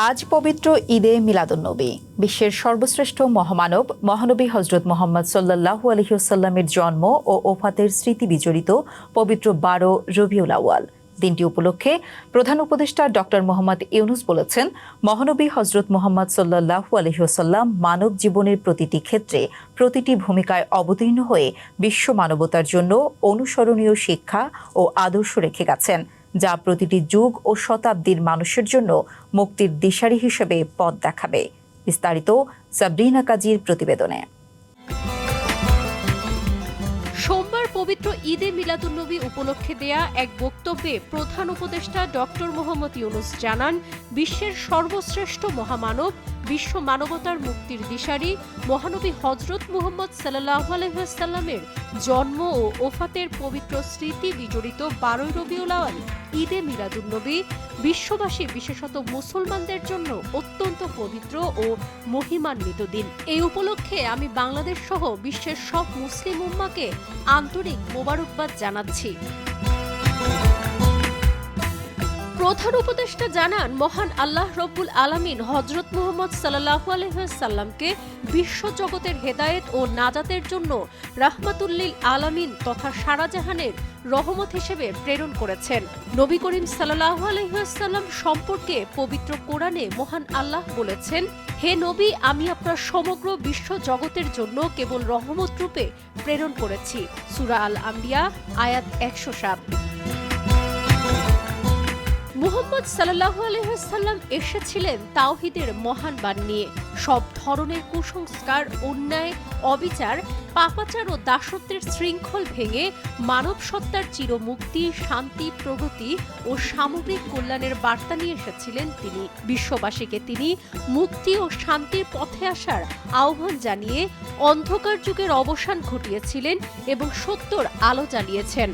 আজ পবিত্র ঈদে মিলাদুন্নবী। বিশ্বের সর্বশ্রেষ্ঠ মহামানব মহানবী হজরত মুহাম্মদ সাল্লাল্লাহু আলাইহি ওয়াসাল্লামের জন্ম ও ওফাতের স্মৃতি বিজড়িত পবিত্র ১২ রবিউল আউয়াল। দিনটি উপলক্ষে প্রধান উপদেষ্টা ডক্টর মোহাম্মদ ইউনূস বলেছেন, মহানবী হজরত মুহাম্মদ সাল্লাল্লাহু আলাইহি ওয়াসাল্লাম মানব জীবনের প্রতিটি ক্ষেত্রে প্রতিটি ভূমিকায় অবতীর্ণ হয়ে বিশ্ব মানবতার জন্য অনুসরণীয় শিক্ষা ও আদর্শ রেখে গেছেন, যা প্রতিটি যুগ ও শতাব্দীর মানুষের জন্য মুক্তির দিশারি হিসেবে পথ দেখাবে। বিস্তারিত সাবরিনা কাজীর প্রতিবেদনে। সোমবার পবিত্র ঈদে মিলাদুন্নবী উপলক্ষে দেয়া এক বক্তব্যে প্রধান উপদেষ্টা ডক্টর মোহাম্মদ ইউনূস জানান, বিশ্বের সর্বশ্রেষ্ঠ মহামানব, বিশ্ব মানবতার মুক্তির দিশারি মহানবী হজরত মুহাম্মদ সাল্লাল্লাহু আলাইহি ওয়াসাল্লামের জন্ম ও ওফাতের পবিত্র স্মৃতি বিজড়িত ১২ রবিউল আউয়াল ঈদে মিলাদুন্নবী বিশ্ববাসী, বিশেষত মুসলমানদের জন্য অত্যন্ত পবিত্র ও মহিমান্বিত দিন। এই উপলক্ষে আমি বাংলাদেশ সহ বিশ্বের সব মুসলিম উম্মাকে আন্তরিক মোবারকবাদ জানাচ্ছি। প্রধান উপদেষ্টা জানান, মহান আল্লাহ রব্বুল আলামিন হজরত মুহাম্মদ সাল্লাল্লাহু আলাইহি ওয়াসাল্লামকে বিশ্বজগতের হেদায়েত ও নাজাতের জন্য রাহমাতুল্লিল আলামিন তথা সারা জাহানের রহমত হিসেবে প্রেরণ করেছেন। নবী করিম সাল্লাল্লাহু আলাইহি ওয়াসাল্লাম সম্পর্কে পবিত্র কোরআনে মহান আল্লাহ বলেছেন, হে নবী, আমি আপনার সমগ্র বিশ্ব জগতের জন্য কেবল রহমত রূপে প্রেরণ করেছি। সূরা আল আম্বিয়া আয়াত ১০৭। মুহাম্মদ সাল্লাল্লাহু আলাইহি ওয়াসাল্লাম এসেছিলেন তাওহীদের মহান বাণী নিয়ে। সব ধরনের কুসংস্কার, অন্যায়, অবিচার, পাপাচার ও দাসত্বের শৃঙ্খল ভেঙে মানব সত্তার চিরমুক্তি, শান্তি, প্রগতি ও সামগ্রিক কল্যাণের বার্তা নিয়ে এসেছিলেন তিনি। বিশ্ববাসীকে তিনি মুক্তি ও শান্তির পথে আসার আহ্বান জানিয়ে অন্ধকার যুগের অবসান ঘটিয়েছিলেন এবং সত্যর আলো জ্বালিয়েছেন।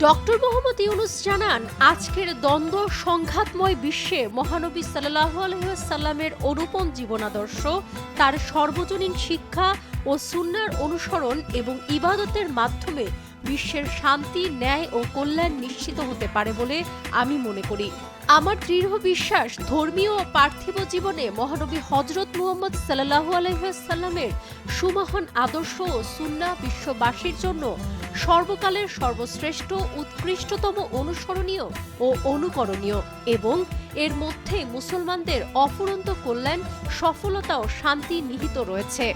ডক্টর মোহাম্মদ ইউনূস জানান, আজকের দ্বন্দ্ব সংঘাতময় বিশ্বে মহানবী সাল্লাল্লাহু আলাইহি ওয়াসাল্লামের অনুপম জীবনাদর্শ, তার সর্বজনীন শিক্ষা ও সুন্নাহর অনুসরণ এবং ইবাদতের মাধ্যমে বিশ্বের শান্তি, ন্যায় ও কল্যাণ নিশ্চিত হতে পারে বলে আমি মনে করি। আমার দৃঢ় বিশ্বাস, ধর্মীয় ও পার্থিব জীবনে মহানবী হজরত মুহাম্মদ সাল্লাল্লাহু আলাইহি ওয়াসাল্লামের সুমহান আদর্শ ও সুন্নাহ বিশ্ববাসীর জন্য সর্বকালের সর্বশ্রেষ্ঠ, উৎকৃষ্টতম, অনুসরণীয় ও অনুকরণীয় এবং এর মধ্যে মুসলমানদের অফুরন্ত কল্যাণ, সফলতা ও শান্তি নিহিত রয়েছে।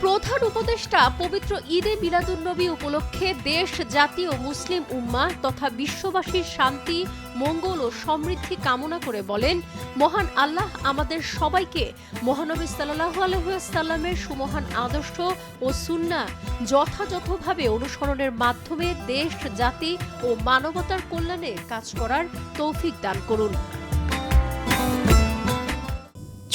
প্রধান উপদেষ্টা পবিত্র ঈদে মিলাদুন্নবী উপলক্ষে দেশ, জাতি ও মুসলিম উম্মাহ তথা বিশ্ববাসীর শান্তি, মঙ্গল ও সমৃদ্ধি কামনা করে বলেন, মহান আল্লাহ আমাদের সবাইকে মহানবী সাল্লাল্লাহু আলাইহি ওয়াসাল্লামের সুমহান আদর্শ ও সুন্নাহ যথাযথভাবে অনুসরণের মাধ্যমে দেশ, জাতি ও মানবতার কল্যাণে কাজ করার তৌফিক দান করুন।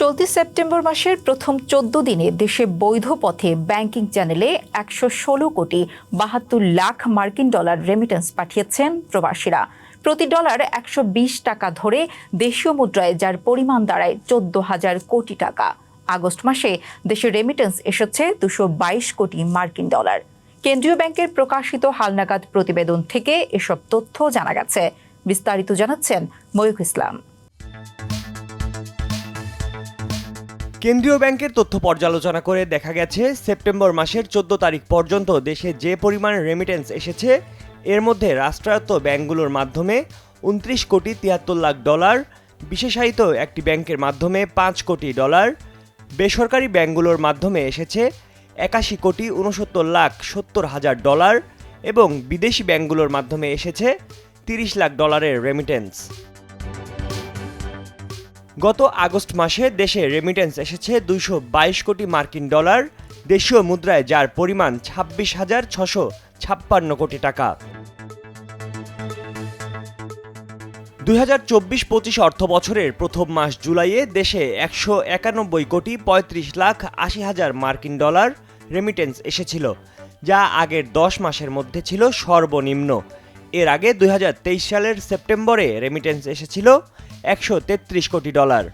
চলতি সেপ্টেম্বর মাসের প্রথম ১৪ দিনে দেশে বৈধ পথে ব্যাংকিং চ্যানেলে ১১৬ কোটি ৭২ লাখ মার্কিন ডলার রেমিটেন্স পাঠিয়েছেন প্রবাসীরা। প্রতি ডলার ১২০ টাকা ধরে দেশীয় মুদ্রায় যার পরিমাণ দাঁড়ায় ১৪,০০০ কোটি টাকা। আগস্ট মাসে দেশে রেমিটেন্স এসেছে ২২২ কোটি মার্কিন ডলার। কেন্দ্রীয় ব্যাংকের প্রকাশিত হালনাগাদ প্রতিবেদন থেকে এসব তথ্য জানা গেছে। বিস্তারিত জানাচ্ছেন ময়ূখ ইসলাম। কেন্দ্রীয় ব্যাংকের তথ্য পর্যালোচনা করে দেখা গেছে, সেপ্টেম্বর মাসের ১৪ তারিখ পর্যন্ত দেশে যে পরিমাণ রেমিটেন্স এসেছে, এর মধ্যে রাষ্ট্রায়ত্ত ব্যাংকগুলোর মাধ্যমে ২৯ কোটি ৭৩ লাখ ডলার, বিশেষায়িত একটি ব্যাংকের মাধ্যমে ৫ কোটি ডলার, বেসরকারি ব্যাংকগুলোর মাধ্যমে এসেছে ৮১ কোটি ৬৯ লাখ ৭০ হাজার ডলার এবং বিদেশি ব্যাংকগুলোর মাধ্যমে এসেছে ৩০ লাখ ডলারের রেমিটেন্স। গত আগস্ট মাসে দেশে রেমিটেন্স এসেছে ২২২ কোটি মার্কিন ডলার, দেশীয় মুদ্রায় যার পরিমাণ ২৬,৬৫৬ কোটি টাকা। ২০২৪-২৫ অর্থ বছরের প্রথম মাস জুলাইয়ে দেশে ১৯১ কোটি ৩৫ লাখ ৮০ হাজার মার্কিন ডলার রেমিটেন্স এসেছিল, যা আগের ১০ মাসের মধ্যে ছিল সর্বনিম্ন। এর আগে ২০২৩ সালের সেপ্টেম্বরে রেমিটেন্স এসেছিল ১৩৩ কোটি ডলার।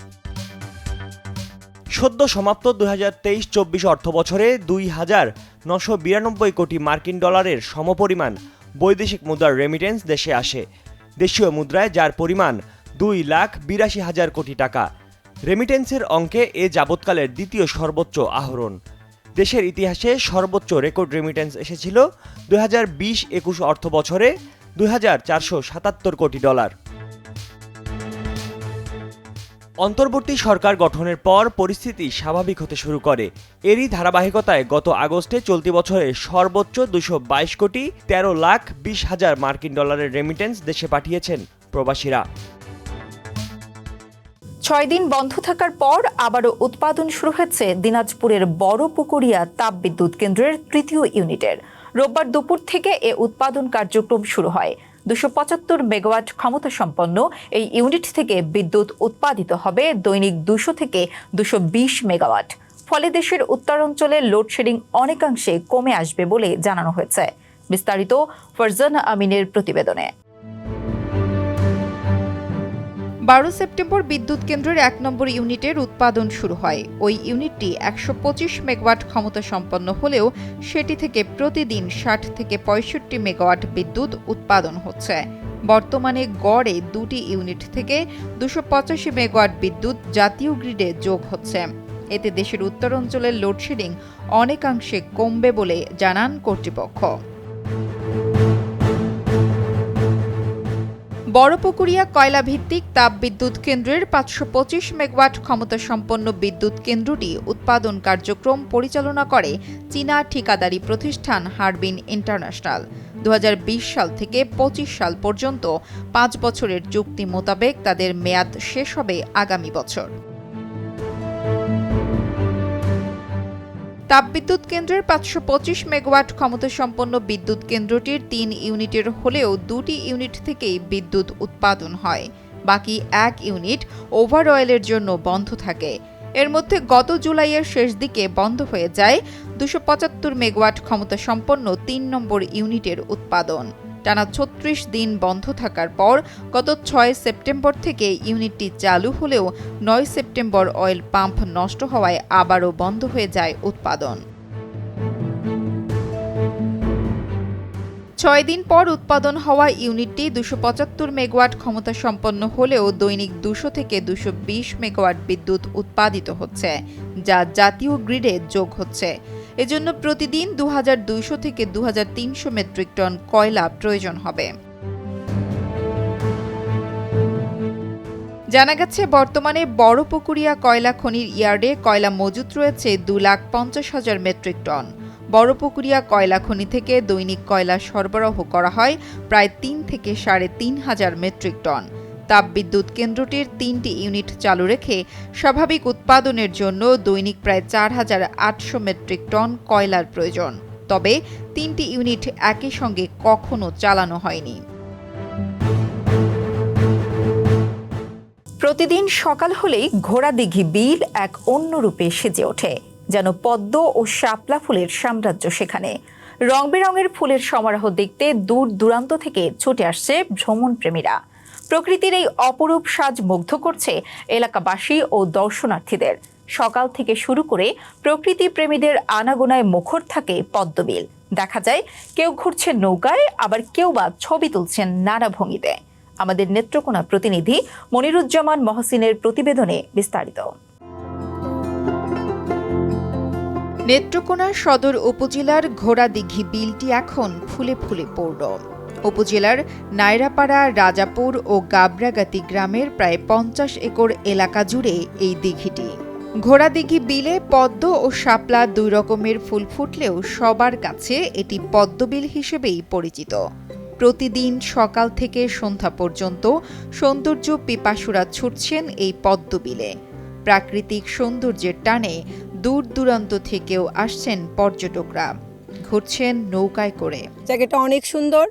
সদ্য সমাপ্ত ২০২৩-২৪ অর্থবছরে ২,৯৯২ কোটি মার্কিন ডলারের সমপরিমাণ বৈদেশিক মুদ্রার রেমিটেন্স দেশে আসে। দেশীয় মুদ্রায় যার পরিমাণ 2,82,000 কোটি টাকা। রেমিটেন্সের অঙ্কে এ যাবৎকালের দ্বিতীয় সর্বোচ্চ আহরণ। দেশের ইতিহাসে সর্বোচ্চ রেকর্ড রেমিটেন্স এসেছিল 2020-21 অর্থ বছরে 2,477 কোটি ডলার। অন্তর্বর্তী সরকার গঠনের পর পরিস্থিতি স্বাভাবিক হতে শুরু করে। এরই ধারাবাহিকতায় গত আগস্টে চলতি বছরে সর্বোচ্চ 222 কোটি 13,20,000 মার্কিন ডলারের রেমিটেন্স দেশে পাঠিয়েছেন প্রবাসীরা। 6 দিন বন্ধ থাকার পর আবারও উৎপাদন শুরু হয়েছে দিনাজপুরের বড়পুকুরিয়া তাপবিদ্যুৎ কেন্দ্রের 3য় ইউনিটের। রোববার দুপুর থেকে এ উৎপাদন কার্যক্রম শুরু হয়। 275 মেগাওয়াট ক্ষমতা সম্পন্ন এই ইউনিট থেকে বিদ্যুৎ উৎপাদিত হবে দৈনিক 200 থেকে 220 মেগাওয়াট। ফলে দেশের উত্তরাঞ্চলে লোডশেডিং অনেকাংশে কমে আসবে বলে জানানো হয়েছে। বিস্তারিত ফারজানা আমিনের প্রতিবেদনে। 12 সেপ্টেম্বর বিদ্যুৎ কেন্দ্রের 1 নম্বর ইউনিটের উৎপাদন শুরু হয়। ওই ইউনিটটি 125 মেগাওয়াট ক্ষমতা সম্পন্ন হলেও সেটি থেকে প্রতিদিন 60 থেকে 65 মেগাওয়াট বিদ্যুৎ উৎপাদন হচ্ছে। বর্তমানে গড়ে 2টি ইউনিট থেকে 285 মেগাওয়াট বিদ্যুৎ জাতীয় গ্রিডে যোগ হচ্ছে। এতে দেশের উত্তরাঞ্চলের লোডশেডিং অনেকাংশে কমবে বলে জানান কর্তৃপক্ষ। বড়পুকুরিয়া কয়লা ভিত্তিক তাপবিদ্যুৎ কেন্দ্রের 525 মেগাওয়াট ক্ষমতা সম্পন্ন বিদ্যুৎ কেন্দ্রটি উৎপাদন কার্যক্রম পরিচালনা করে চীনা ঠিকাদারি প্রতিষ্ঠান হারবিন ইন্টারন্যাশনাল। 2020 সাল থেকে 25 সাল পর্যন্ত 5 বছরের চুক্তি মোতাবেক তাদের মেয়াদ শেষ হবে আগামী বছর। তাপবিদ্যুৎ কেন্দ্রের 525 মেগাওয়াট ক্ষমতা সম্পন্ন বিদ্যুৎ কেন্দ্রটির 3 ইউনিটের হলেও 2টি ইউনিট থেকেই বিদ্যুৎ উৎপাদন হয়। বাকি 1 ইউনিট ওভার অয়েলের জন্য বন্ধ থাকে। এর মধ্যে গত জুলাইয়ের শেষ দিকে বন্ধ হয়ে যায় 275 মেগাওয়াট ক্ষমতা সম্পন্ন 3 নম্বর ইউনিটের উৎপাদন। টানা 36 দিন বন্ধ থাকার পর গত 6 সেপ্টেম্বর থেকে ইউনিটটি চালু হলেও 9 সেপ্টেম্বর অয়েল পাম্প নষ্ট হওয়ায় আবারও বন্ধ হয়ে যায় উৎপাদন। 6 দিন পর উৎপাদন হওয়া ইউনিটটি 275 মেগাওয়াট ক্ষমতা সম্পন্ন হলেও দৈনিক 200 থেকে 220 মেগাওয়াট বিদ্যুৎ উৎপাদিত হচ্ছে, যা জাতীয় গ্রিডে যোগ হচ্ছে। এজন্য প্রতিদিন 2200 থেকে 2300 মেট্রিক টন কয়লা প্রয়োজন হবে। জানা গেছে বর্তমানে বড়পুকুরিয়া কয়লা খনির ইয়ার্ডে কয়লা মজুত রয়েছে 2,50,000 মেট্রিক টন। বড়পুকুরিয়া কয়লা খনি থেকে দৈনিক কয়লা সরবরাহ করা হয় প্রায় 3 থেকে 3,500 মেট্রিক টন। তাপবিদ্যুৎ কেন্দ্রটির 3টি ইউনিট চালু রেখে স্বাভাবিক উৎপাদনের জন্য দৈনিক প্রায় 4,800 মেট্রিক টন কয়লার প্রয়োজন। তবে 3টি ইউনিট একই সঙ্গে কখনো চালানো হয়নি। প্রতিদিন সকাল হলেই ঘোড়াদিঘি বিল এক অন্য রূপে সেজে ওঠে, যেন পদ্ম ও শাপলা ফুলের সাম্রাজ্য সেখানে। রং বেরঙের ফুলের সমারোহ দেখতে দূর দূরান্ত থেকে ছুটে আসছে ভ্রমণ প্রেমীরা। প্রকৃতির এই অপরূপ সাজ মুগ্ধ করছে এলাকাবাসী ও দর্শনার্থীদের। সকাল থেকে শুরু করে প্রকৃতি প্রেমীদের আনাগোনায় মুখর থাকে পদ্মবিল। দেখা যায় কেউ ঘুরছে নৌকায়, আবার কেউ বা ছবি তুলছেন নানা ভঙ্গিতে। আমাদের নেত্রকোনা প্রতিনিধি মনিরুজ্জামান মহসিনের প্রতিবেদনে বিস্তারিত। নেত্রকোনা সদর উপজেলার ঘোড়াদিঘি বিলটি এখন ফুলে ফুলে পূর্ণ। উপজেলার নায়রাপাড়া, রাজাপুর ও গাবরাগাতি গ্রামের প্রায় 50 একর এলাকা জুড়ে এই দিঘিটি। ঘোড়াদিঘি বিলে পদ্ম ও শাপলা 2 রকমের ফুল ফুটলেও সবার কাছে এটি পদ্মবিল হিসেবেই পরিচিত। প্রতিদিন সকাল থেকে সন্ধ্যা পর্যন্ত সৌন্দর্য পিপাসুরা ছুটছেন এই পদ্মবিলে। প্রাকৃতিক সৌন্দর্যের টানে দূর দূরান্ত থেকেও আসছেন পর্যটকরা, ঘুরছেন নৌকায় করে। জায়গাটা অনেক সুন্দর,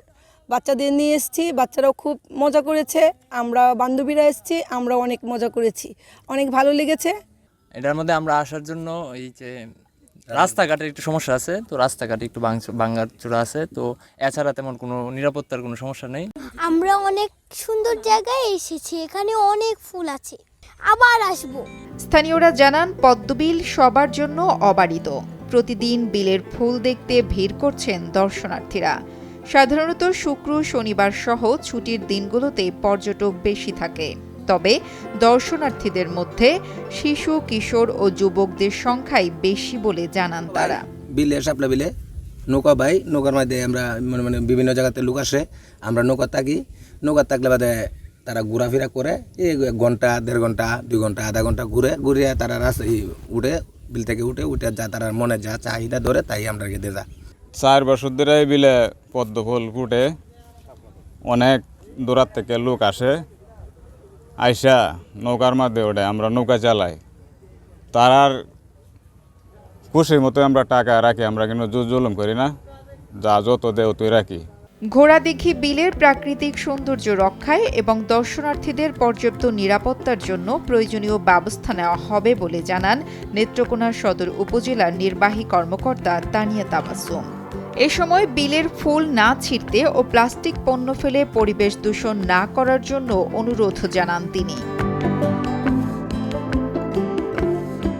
বাচ্চাদের নিয়ে এসেছি, বাচ্চারাও খুব মজা করেছে, আমরা বান্ধবীরা এসেছি, আমরা অনেক মজা করেছি, অনেক ভালো লেগেছে। এটার মধ্যে আমরা আসার জন্য এই যে রাস্তাঘাটের একটু সমস্যা আছে, তো রাস্তাঘাটে একটু ভাঙাচোরা আছে, তো এছাড়া তেমন কোনো নিরাপত্তার কোনো সমস্যা নেই। আমরা অনেক সুন্দর জায়গায় এসেছি, এখানে অনেক ফুল আছে, আবার আসব। স্থানীয়রা জানান পদ্মবিল সবার জন্য অবারিত। প্রতিদিন বিলের ফুল দেখতে ভিড় করছেন দর্শনার্থীরা। সাধারণত শুক্র শনিবার সহ ছুটির দিনগুলোতে পর্যটক বেশি থাকে। তবে দর্শনার্থীদের মধ্যে শিশু কিশোর ও যুবকদের সংখ্যাই বেশি বলে জানান তারা। বিলে শাপলা বিলে নৌকা বাই, নৌকার মধ্যে আমরা মানে বিভিন্ন জায়গাতে লোক আসে, আমরা নৌকা থাকি, নৌকা থাকলে বাদে তারা ঘোরাফেরা করে, এই ঘন্টা 1.5 ঘন্টা 2 ঘন্টা আধা ঘন্টা ঘুরে তারা উঠে বিল থেকে উঠে যা তারা মনে যা চাহিদা ধরে তাই আমরা দিয়ে যা। 4 বছর ধরে এই বিলে পদ্ম ফুল ফুটে, অনেক দূরার থেকে লোক আসে, আইসা নৌকার মধ্যে ওঠে, আমরা নৌকা চালাই, তারার খুশির মতো আমরা টাকা রাখি, আমরা কিন্তু জুলুম করি না, যা যত দেও তুই রাখি। ঘোড়াদিঘি বিলের প্রাকৃতিক সৌন্দর্য রক্ষায় এবং দর্শনার্থীদের পর্যাপ্ত নিরাপত্তার জন্য প্রয়োজনীয় ব্যবস্থা নেওয়া হবে বলে জানান নেত্রকোনা সদর উপজেলার নির্বাহী কর্মকর্তা তানিয়া তাবাসসুম। এ সময় বিলের ফুল না ছিঁড়তে ও প্লাস্টিক পণ্য ফেলে পরিবেশ দূষণ না করার জন্য অনুরোধ জানান তিনি।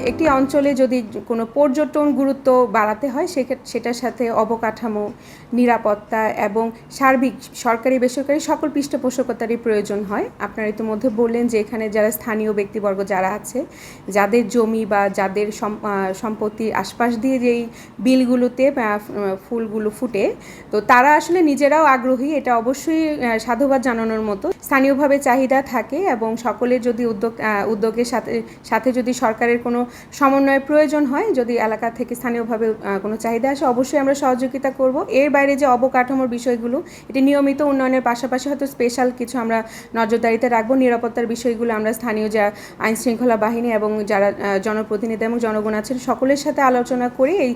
একটি অঞ্চলে যদি কোনো পর্যটন গুরুত্ব বাড়াতে হয় সেটার সাথে অবকাঠামো, নিরাপত্তা এবং সার্বিক সরকারি বেসরকারি সকল পৃষ্ঠপোষকতারই প্রয়োজন হয়। আপনারা ইতিমধ্যে বললেন যে এখানে যারা স্থানীয় ব্যক্তিবর্গ যারা আছে, যাদের জমি বা যাদের সম্পত্তির আশপাশ দিয়ে যেই বিলগুলোতে ফুলগুলো ফুটে, তো তারা আসলে নিজেরাও আগ্রহী, এটা অবশ্যই সাধুবাদ জানানোর মতো। স্থানীয়ভাবে চাহিদা থাকে এবং সকলের যদি উদ্যোগের সাথে যদি সরকারের কোনো সমন্বয়ের প্রয়োজন হয়, যদি এলাকা থেকে স্থানীয়ভাবে কোনো চাহিদা আসে, অবশ্যই আমরা সহযোগিতা করব। এর বাইরে যে অবকাঠামোর বিষয়গুলো, এটি নিয়মিত উন্নয়নের পাশাপাশি হয়তো স্পেশাল কিছু আমরা নজরদারিতে রাখবো। নিরাপত্তার বিষয়গুলো আমরা স্থানীয় যা আইন শৃঙ্খলা বাহিনী এবং যারা জনপ্রতিনিধি এবং জনগণ আছেন সকলের সাথে আলোচনা করে এই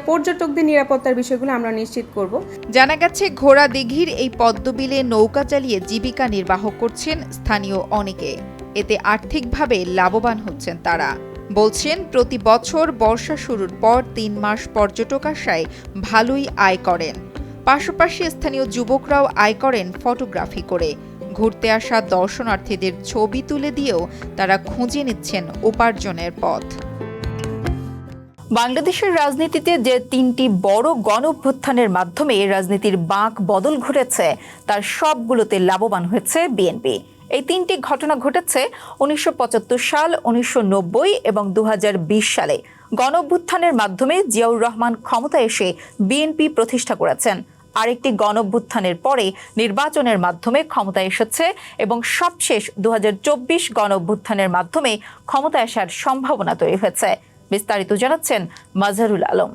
পর্যটকদের নিরাপত্তার বিষয়গুলো আমরা নিশ্চিত করব। জানা গেছে ঘোড়াদিঘির এই পদ্মবিলে নৌকা চালিয়ে জীবিকা নির্বাহ করছেন স্থানীয় অনেকে। এতে আর্থিকভাবে লাভবান হচ্ছেন তারা। বলছেন প্রতি বছর বর্ষা শুরুর পর 3 মাস পর্যটক আসায় ভালোই আয় করেন। পাশাপাশি স্থানীয় যুবকরাও আয় করেন ফটোগ্রাফি করে। ঘুরতে আসা দর্শনার্থীদের ছবি তুলে দিয়েও তারা খুঁজে নিচ্ছেন উপার্জনের পথ। বাংলাদেশের রাজনীতিতে যে 3টি বড় গণঅভ্যুত্থানের মাধ্যমে রাজনীতির বাঁক বদল ঘটেছে, তার সবগুলোতে লাভবান হয়েছে বিএনপি। এই 3টি ঘটনা ঘটেছে 1975 সাল, 1990 এবং 2020 সালে। গণঅভ্যুত্থানের মাধ্যমে জিয়াউর রহমান ক্ষমতায় এসে বিএনপি প্রতিষ্ঠা করেছেন। আরেকটি গণঅভ্যুত্থানের পরে নির্বাচনের মাধ্যমে ক্ষমতায় এসেছে এবং সবশেষ 2024 গণঅভ্যুত্থানের মাধ্যমে ক্ষমতায় আসার সম্ভাবনা তৈরি হয়েছে। বিস্তারিত জানাচ্ছেন মাজহারুল আলম।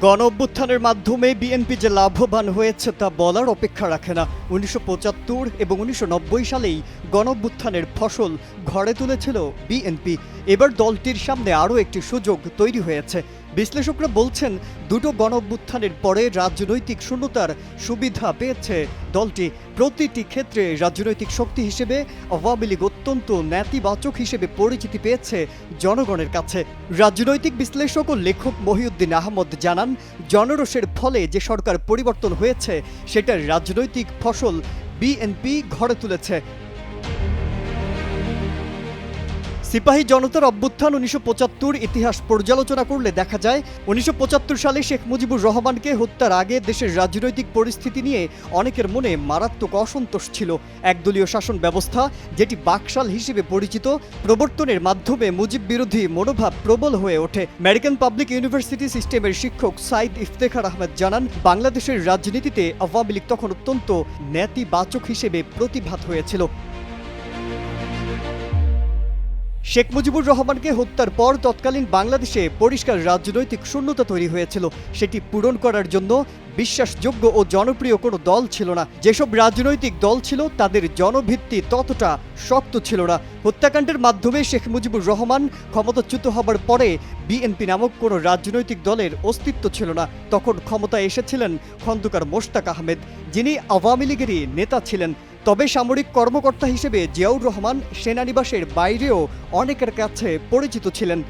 গণঅভ্যুত্থানের মাধ্যমে বিএনপি যে লাভবান হয়েছে তা বলার অপেক্ষা রাখে না। 1975 এবং 1990 সালেই গণঅভ্যুত্থানের ফসল ঘরে তুলেছিল বিএনপি। এবার দলটির সামনে আরও একটি সুযোগ তৈরি হয়েছে। বিশ্লেষকরা বলছেন, দুটো গণঅভ্যুত্থানের পরে রাজনৈতিক শূন্যতার সুবিধা পেয়েছে দলটি। প্রতিটি ক্ষেত্রে রাজনৈতিক শক্তি হিসেবে আওয়ামী লীগ অত্যন্ত নেতিবাচক হিসেবে পরিচিতি পেয়েছে জনগণের কাছে। রাজনৈতিক বিশ্লেষক ও লেখক মহিউদ্দিন আহমদ জানান, জনরোষের ফলে যে সরকার পরিবর্তন হয়েছে সেটার রাজনৈতিক ফসল বিএনপি ঘরে তুলেছে। সিপাহী জনতার অভ্যুত্থান 1975 ইতিহাস পর্যালোচনা করলে দেখা যায় 1975 সালে শেখ মুজিবুর রহমানকে হত্যার আগে দেশের রাজনৈতিক পরিস্থিতি নিয়ে অনেকের মনে মারাত্মক অসন্তোষ ছিল। একদলীয় শাসন ব্যবস্থা, যেটি বাকশাল হিসেবে পরিচিত, প্রবর্তনের মাধ্যমে মুজিব বিরোধী মনোভাব প্রবল হয়ে ওঠে। আমেরিকান পাবলিক ইউনিভার্সিটি সিস্টেমের শিক্ষক সাইদ ইফতেখার আহমেদ জানান, বাংলাদেশের রাজনীতিতে আওয়ামী লীগ তখন অত্যন্ত নেতিবাচক হিসেবে প্রতিভাত হয়েছিল। শেখ মুজিবুর রহমানকে হত্যার পর তৎকালীন বাংলাদেশে পরিষ্কার রাজনৈতিক শূন্যতা তৈরি হয়েছিল। সেটি পূরণ করার জন্য বিশ্বাসযোগ্য ও জনপ্রিয় কোনো দল ছিল না। যেসব রাজনৈতিক দল ছিল তাদের জনভিত্তি ততটা শক্ত ছিল না। হত্যাকাণ্ডের মাধ্যমে শেখ মুজিবুর রহমান ক্ষমতাচ্যুত হবার পরে বিএনপি নামক কোনো রাজনৈতিক দলের অস্তিত্ব ছিল না। তখন ক্ষমতায় এসেছিলেন খন্দকার মোশতাক আহমেদ, যিনি আওয়ামী লীগেরই নেতা ছিলেন। তবে সামরিক কর্মকর্তা হিসেবে জিয়াউর রহমান সেনানিবাসের বাইরেও অনেকের কাছে পরিচিত ছিলেন।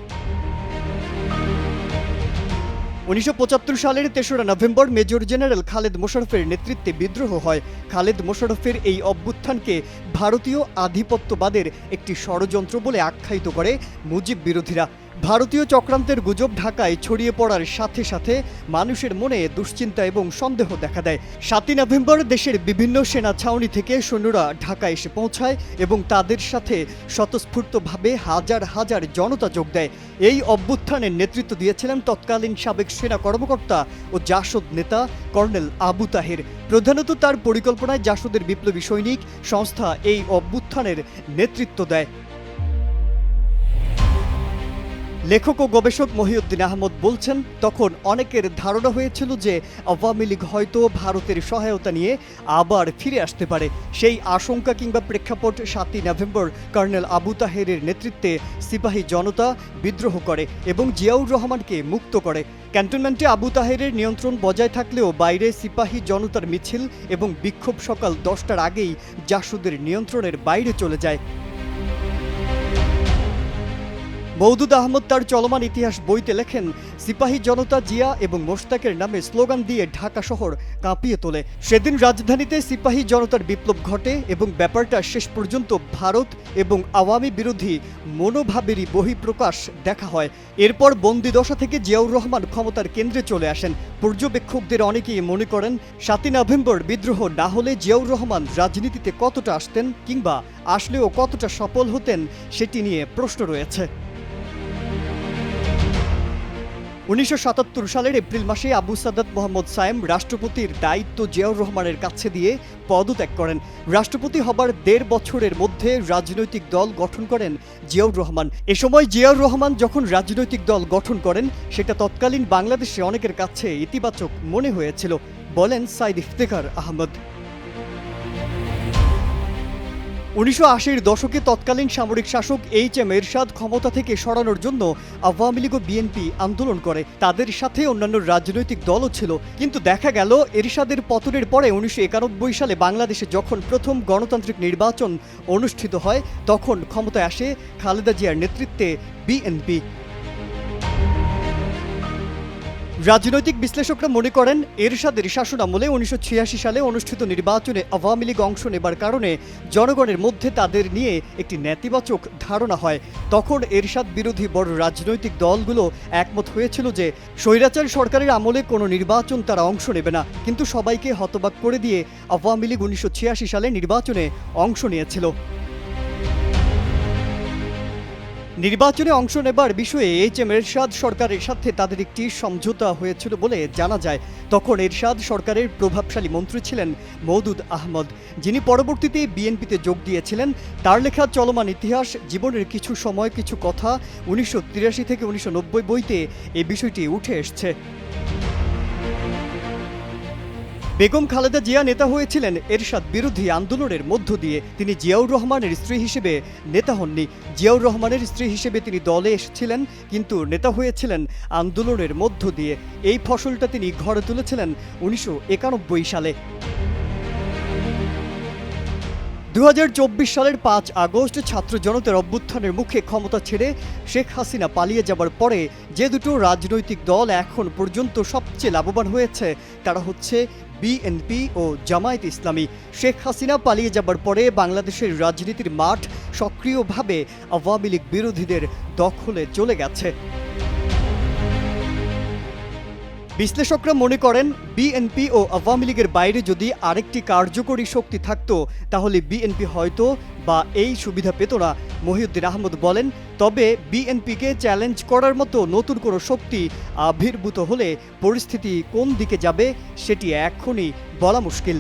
1975 সালের 3রা নভেম্বর মেজর জেনারেল খালেদ মোশাররফের নেতৃত্বে বিদ্রোহ হয়। খালেদ মোশাররফের এই অভ্যুত্থানকে ভারতীয় আধিপত্যবাদের একটি ষড়যন্ত্র বলে আখ্যায়িত করে মুজিব বিরোধীরা। ভারতীয় চক্রান্তের গুজব ঢাকায় ছড়িয়ে পড়ার সাথে সাথে মানুষের মনে দুশ্চিন্তা এবং সন্দেহ দেখা দেয়। 7 নভেম্বর দেশের বিভিন্ন সেনা ছাউনি থেকে সৈন্যরা ঢাকায় এসে পৌঁছায় এবং তাদের সাথে স্বতঃস্ফূর্তভাবে হাজার হাজার জনতা যোগ দেয়। এই অভ্যুত্থানের নেতৃত্ব দিয়েছিলেন তৎকালীন সাবেক সেনা কর্মকর্তা ও জাসদ নেতা কর্নেল আবু তাহের। প্রধানত তার পরিকল্পনায় জাসদের বিপ্লবী সৈনিক সংস্থা এই অভ্যুত্থানের নেতৃত্ব দেয়। লেখক ও গবেষক মহিউদ্দিন আহমদ বলছেন, তখন অনেকের ধারণা হয়েছিল যে আওয়ামী লীগ হয়তো ভারতের সহায়তা নিয়ে আবার ফিরে আসতে পারে। সেই আশঙ্কা কিংবা প্রেক্ষাপট 7 নভেম্বর কর্নেল আবু তাহেরের নেতৃত্বে সিপাহী জনতা বিদ্রোহ করে এবং জিয়াউর রহমানকে মুক্ত করে। ক্যান্টনমেন্টে আবু তাহেরের নিয়ন্ত্রণ বজায় থাকলেও বাইরে সিপাহী জনতার মিছিল এবং বিক্ষোভ সকাল 10টার আগেই জাসদের নিয়ন্ত্রণের বাইরে চলে যায়। মওদুদ আহমদ তার চলমান ইতিহাস বইতে লেখেন, সিপাহী জনতা জিয়া এবং মোশতাকের নামে স্লোগান দিয়ে ঢাকা শহর কাঁপিয়ে তোলে। সেদিন রাজধানীতে সিপাহী জনতার বিপ্লব ঘটে এবং ব্যাপারটা শেষ পর্যন্ত ভারত এবং আওয়ামী বিরোধী মনোভাবেরই বহিঃপ্রকাশ দেখা হয়। এরপর বন্দিদশা থেকে জিয়াউর রহমান ক্ষমতার কেন্দ্রে চলে আসেন। পর্যবেক্ষকদের অনেকেই মনে করেন 7 নভেম্বর বিদ্রোহ না হলে জিয়াউর রহমান রাজনীতিতে কতটা আসতেন কিংবা আসলেও কতটা সফল হতেন সেটি নিয়ে প্রশ্ন রয়েছে। 1977 সালের এপ্রিল মাসে আবু সাদাত মোহাম্মদ সায়েম রাষ্ট্রপতির দায়িত্ব জিয়াউর রহমানের কাছে দিয়ে পদত্যাগ করেন। রাষ্ট্রপতি হবার 1.5 বছরের মধ্যে রাজনৈতিক দল গঠন করেন জিয়াউর রহমান। এ সময় জিয়াউর রহমান যখন রাজনৈতিক দল গঠন করেন সেটা তৎকালীন বাংলাদেশে অনেকের কাছে ইতিবাচক মনে হয়েছিল, বলেন সাইদ ইফতেখার আহমদ। 1980-র দশকে তৎকালীন সামরিক শাসক এইচ.এম. এরশাদ ক্ষমতা থেকে সরানোর জন্য আওয়ামী লীগ ও বিএনপি আন্দোলন করে। তাদের সাথে অন্যান্য রাজনৈতিক দলও ছিল, কিন্তু দেখা গেল এরশাদের পতনের পরে 1991 সালে বাংলাদেশে যখন প্রথম গণতান্ত্রিক নির্বাচন অনুষ্ঠিত হয় তখন ক্ষমতায় আসে খালেদা জিয়ার নেতৃত্বে বিএনপি। রাজনৈতিক বিশ্লেষকরা মনে করেন এরশাদের শাসনামলে 1986 সালে অনুষ্ঠিত নির্বাচনে আওয়ামী লীগ অংশ নেবার কারণে জনগণের মধ্যে তাদের নিয়ে একটি নেতিবাচক ধারণা হয়। তখন এরশাদ বিরোধী বড় রাজনৈতিক দলগুলো একমত হয়েছিল যে স্বৈরাচার সরকারের আমলে কোনো নির্বাচন তারা অংশ নেবে না, কিন্তু সবাইকে হতবাক করে দিয়ে আওয়ামী লীগ 1986 সালে নির্বাচনে অংশ নিয়েছিল। নির্বাচনে অংশ নেবার বিষয়ে এইচ.এম. এরশাদ সরকারের সাথে তাদের একটি সমঝোতা হয়েছিল বলে জানা যায়। তখন এরশাদ সরকারের প্রভাবশালী মন্ত্রী ছিলেন মওদুদ আহমদ, যিনি পরবর্তীতে বিএনপিতে যোগ দিয়েছিলেন। তার লেখা চলমান ইতিহাস জীবনের কিছু সময় কিছু কথা 1983 থেকে 1990 বইতে এই বিষয়টি উঠে এসছে। বেগম খালেদা জিয়া নেতা হয়েছিলেন এরশাদ বিরোধী আন্দোলনের মধ্য দিয়ে। তিনি জিয়াউর রহমানের স্ত্রী হিসেবে নেতা হননি। জিয়াউর রহমানের স্ত্রী হিসেবে তিনি দলে এসেছিলেন, কিন্তু নেতা হয়েছিলেন আন্দোলনের মধ্য দিয়ে। এই ফসলটা তিনি ঘরে তুলেছিলেন 1991 সালে। 2024 সালের 5 আগস্ট ছাত্র জনতার অভ্যুত্থানের মুখে ক্ষমতা ছেড়ে শেখ হাসিনা পালিয়ে যাবার পরে যে দুটো রাজনৈতিক দল এখন পর্যন্ত সবচেয়ে লাভবান হয়েছে তারা হচ্ছে বিএনপি ও জামায়াত ইসলামী। শেখ হাসিনা পালিয়ে যাবার পরে বাংলাদেশের রাজনীতির মাঠ সক্রিয়ভাবে আওয়ামী লীগ বিরোধীদের দখলে চলে গেছে। বিশ্লেষকরা মনে করেন বিএনপি ও আওয়ামী লীগের বাইরে যদি আরেকটি কার্যকরী শক্তি থাকত তাহলে বিএনপি হয়তো বা এই সুবিধা পেত না। মহিউদ্দিন আহমদ বলেন, তবে বিএনপিকে চ্যালেঞ্জ করার মতো নতুন কোনো শক্তি আবির্ভূত হলে পরিস্থিতি কোন দিকে যাবে সেটি এখনই বলা মুশকিল।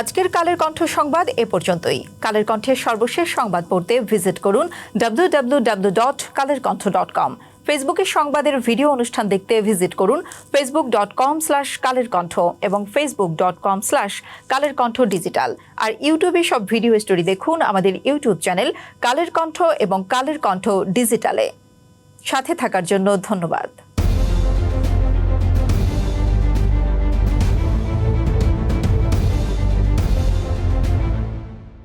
আজকের কালের কণ্ঠ সংবাদ এ পর্যন্তই। কালের কণ্ঠের সর্বশেষ সংবাদ পড়তে ভিজিট করুন www.kalerkontho.com। ফেসবুকে সংবাদের ভিডিও অনুষ্ঠান দেখতে ভিজিট করুন facebook.com/কালেরকণ্ঠ এবং facebook.com/কালেরকণ্ঠ-ডিজিটাল। আর ইউটিউবে সব ভিডিও স্টোরি দেখুন আমাদের ইউটিউব চ্যানেল কালের কণ্ঠ এবং কালের কণ্ঠ ডিজিটালে। সাথে থাকার জন্য ধন্যবাদ।